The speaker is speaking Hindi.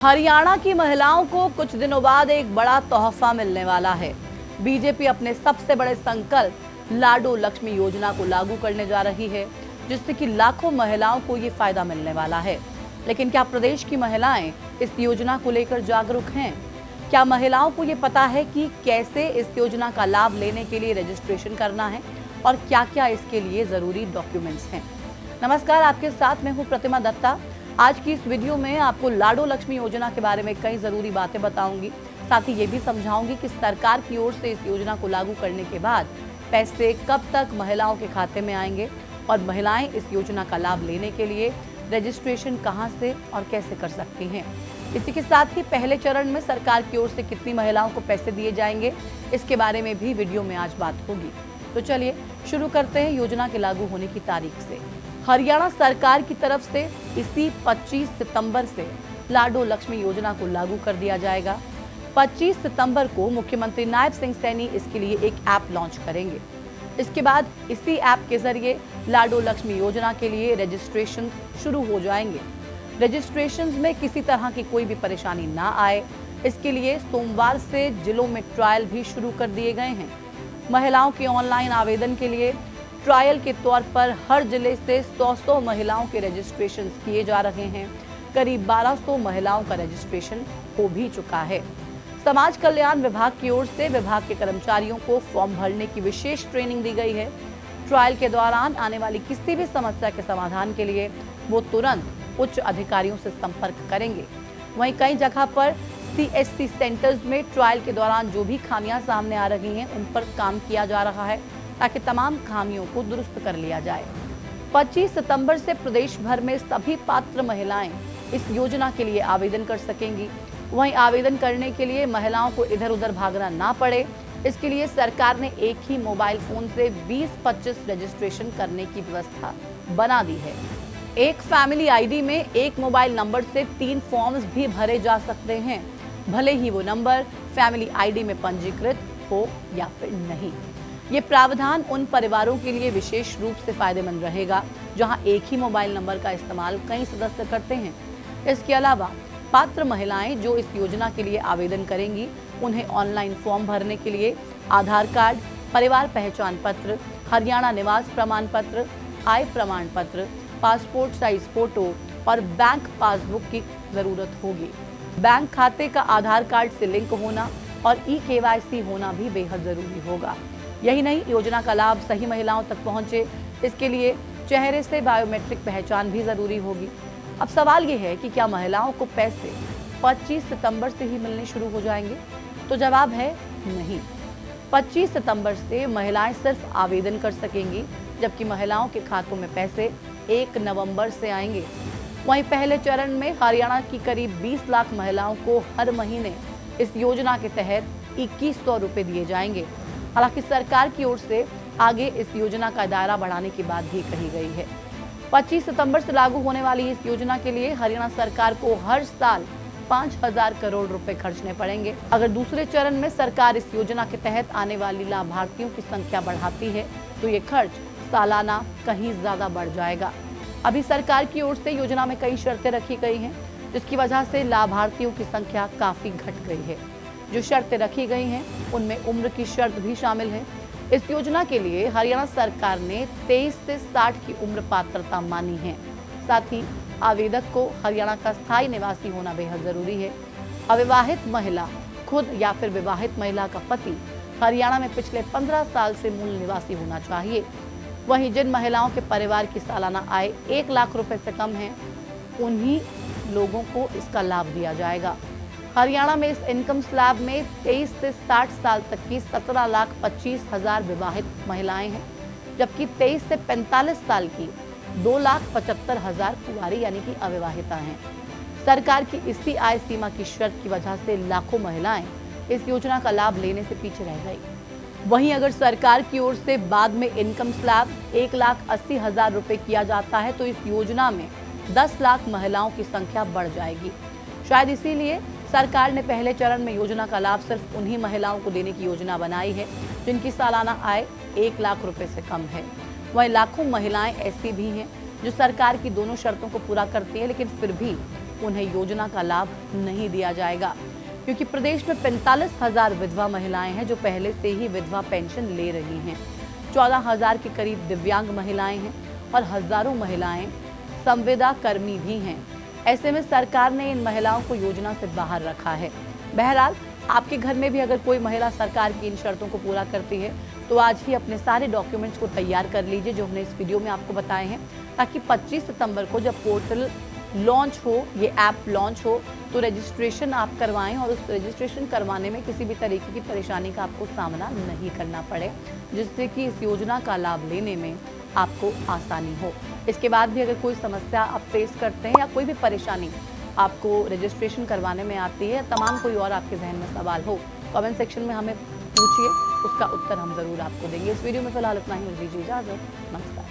हरियाणा की महिलाओं को कुछ दिनों बाद एक बड़ा तोहफा मिलने वाला है। बीजेपी अपने सबसे बड़े संकल्प लाडो लक्ष्मी योजना को लागू करने जा रही है, जिससे कि लाखों महिलाओं को ये फायदा मिलने वाला है। लेकिन क्या प्रदेश की महिलाएं इस योजना को लेकर जागरूक हैं? क्या महिलाओं को ये पता है कि कैसे इस योजना का लाभ लेने के लिए रजिस्ट्रेशन करना है और क्या क्या इसके लिए जरूरी डॉक्यूमेंट्स हैं? नमस्कार, आपके साथ मैं हूँ प्रतिमा दत्ता। आज की इस वीडियो में आपको लाडो लक्ष्मी योजना के बारे में कई जरूरी बातें बताऊंगी। साथ ही ये भी समझाऊंगी कि सरकार की ओर से इस योजना को लागू करने के बाद पैसे कब तक महिलाओं के खाते में आएंगे और महिलाएं इस योजना का लाभ लेने के लिए रजिस्ट्रेशन कहां से और कैसे कर सकती हैं। इसी के साथ ही पहले चरण में सरकार की ओर से कितनी महिलाओं को पैसे दिए जाएंगे, इसके बारे में भी वीडियो में आज बात होगी। तो चलिए शुरू करते हैं योजना के लागू होने की तारीख से। हरियाणा सरकार की तरफ से इसी 25 सितंबर से लाडो लक्ष्मी योजना को लागू कर दिया जाएगा। 25 सितंबर को मुख्यमंत्री नायब सिंह सैनी इसके लिए एक ऐप लॉन्च करेंगे। इसके बाद इसी ऐप के जरिए लाडो लक्ष्मी योजना के लिए रजिस्ट्रेशन शुरू हो जाएंगे। रजिस्ट्रेशन में किसी तरह की कोई भी परेशानी ना आए, इसके लिए सोमवार से जिलों में ट्रायल भी शुरू कर दिए गए हैं। महिलाओं के ऑनलाइन आवेदन के लिए ट्रायल के तौर पर हर जिले से 100 महिलाओं के रजिस्ट्रेशन किए जा रहे हैं। करीब 1200 महिलाओं का रजिस्ट्रेशन हो भी चुका है। समाज कल्याण विभाग की ओर से विभाग के कर्मचारियों को फॉर्म भरने की विशेष ट्रेनिंग दी गई है। ट्रायल के दौरान आने वाली किसी भी समस्या के समाधान के लिए वो तुरंत उच्च अधिकारियों से संपर्क करेंगे। वहीं कई जगह पर CSC सेंटर्स में ट्रायल के दौरान जो भी खामियां सामने आ रही हैं, उन पर काम किया जा रहा है ताकि तमाम खामियों को दुरुस्त कर लिया जाए। 25 सितंबर से प्रदेश भर में सभी पात्र महिलाएं इस योजना के लिए आवेदन कर सकेंगी। वहीं आवेदन करने के लिए महिलाओं को इधर उधर भागना ना पड़े, इसके लिए सरकार ने एक ही मोबाइल फोन से 20-25 रजिस्ट्रेशन करने की व्यवस्था बना दी है। एक फैमिली आईडी में एक मोबाइल नंबर से 3 फॉर्म्स भी भरे जा सकते हैं, भले ही वो नंबर फैमिली आईडी में पंजीकृत हो या फिर नहीं। ये प्रावधान उन परिवारों के लिए विशेष रूप से फायदेमंद रहेगा जहां एक ही मोबाइल नंबर का इस्तेमाल कई सदस्य करते हैं। इसके अलावा पात्र महिलाएं जो इस योजना के लिए आवेदन करेंगी, उन्हें ऑनलाइन फॉर्म भरने के लिए आधार कार्ड, परिवार पहचान पत्र, हरियाणा निवास प्रमाण पत्र, आय प्रमाण पत्र, पासपोर्ट साइज फोटो और बैंक पासबुक की जरूरत होगी। बैंक खाते का आधार कार्ड से लिंक होना और eKYC होना भी बेहद जरूरी होगा। यही नहीं, योजना का लाभ सही महिलाओं तक पहुंचे, इसके लिए चेहरे से बायोमेट्रिक पहचान भी जरूरी होगी। अब सवाल ये है कि क्या महिलाओं को पैसे 25 सितंबर से ही मिलने शुरू हो जाएंगे? तो जवाब है नहीं। 25 सितंबर से महिलाएं सिर्फ आवेदन कर सकेंगी, जबकि महिलाओं के खातों में पैसे 1 नवंबर से आएंगे। वहीं पहले चरण में हरियाणा की करीब 20 लाख महिलाओं को हर महीने इस योजना के तहत 2100 रुपए दिए जाएंगे। हालांकि सरकार की ओर से आगे इस योजना का दायरा बढ़ाने की बात भी कही गई है। 25 सितंबर से लागू होने वाली इस योजना के लिए हरियाणा सरकार को हर साल 5000 करोड़ रुपए खर्चने पड़ेंगे। अगर दूसरे चरण में सरकार इस योजना के तहत आने वाली लाभार्थियों की संख्या बढ़ाती है तो ये खर्च सालाना कहीं ज्यादा बढ़ जाएगा। अभी सरकार की ओर से योजना में कई शर्तें रखी गई हैं, जिसकी वजह से लाभार्थियों की संख्या काफी घट गई है। जो शर्तें रखी गई हैं उनमें उम्र की शर्त भी शामिल है। इस योजना के लिए हरियाणा सरकार ने 23 से 60 की उम्र पात्रता मानी है। साथ ही आवेदक को हरियाणा का स्थायी निवासी होना बेहद जरूरी है। अविवाहित महिला खुद या फिर विवाहित महिला का पति हरियाणा में पिछले 15 साल से मूल निवासी होना चाहिए। वहीं जिन महिलाओं के परिवार की सालाना आय 1 लाख रुपए से कम है, उन्हीं लोगों को इसका लाभ दिया जाएगा। हरियाणा में इस इनकम स्लैब में 23 से 60 साल तक की 17,25,000 विवाहित महिलाएं हैं, जबकि 23 से 45 साल की 2,75,000 कुंवारी यानी कि अविवाहिता हैं। सरकार की इसी आय सीमा की शर्त की वजह से लाखों महिलाएं इस योजना का लाभ लेने से पीछे रह गई। वहीं अगर सरकार की ओर से बाद में इनकम स्लैब 1,80,000 रुपए किया जाता है तो इस योजना में 10 लाख महिलाओं की संख्या बढ़ जाएगी। शायद इसीलिए सरकार ने पहले चरण में योजना का लाभ सिर्फ उन्हीं महिलाओं को देने की योजना बनाई है जिनकी सालाना आय 1 लाख रुपए से कम है। वहीं लाखों महिलाएं ऐसी भी हैं जो सरकार की दोनों शर्तों को पूरा करती है, लेकिन फिर भी उन्हें योजना का लाभ नहीं दिया जाएगा, क्योंकि प्रदेश में 45,000 विधवा महिलाएं हैं जो पहले से ही विधवा पेंशन ले रही हैं। 14,000 के करीब दिव्यांग महिलाएं हैं और हजारों महिलाएं संविदा कर्मी भी हैं। ऐसे में सरकार ने इन महिलाओं को योजना से बाहर रखा है। बहरहाल आपके घर में भी अगर कोई महिला सरकार की इन शर्तों को पूरा करती है तो आज ही अपने सारे डॉक्यूमेंट्स को तैयार कर लीजिए जो हमने इस वीडियो में आपको बताए हैं, ताकि 25 सितंबर को जब पोर्टल लॉन्च हो, ये ऐप लॉन्च हो, तो रजिस्ट्रेशन आप करवाएं और उस रजिस्ट्रेशन करवाने में किसी भी तरीके की परेशानी का आपको सामना नहीं करना पड़े, जिससे कि इस योजना का लाभ लेने में आपको आसानी हो। इसके बाद भी अगर कोई समस्या आप फेस करते हैं या कोई भी परेशानी आपको रजिस्ट्रेशन करवाने में आती है, तमाम कोई और आपके जहन में सवाल हो, कमेंट सेक्शन में हमें पूछिए, उसका उत्तर हम जरूर आपको देंगे। इस वीडियो में फिलहाल इतना ही, मुझे दीजिए इजाजत। नमस्कार।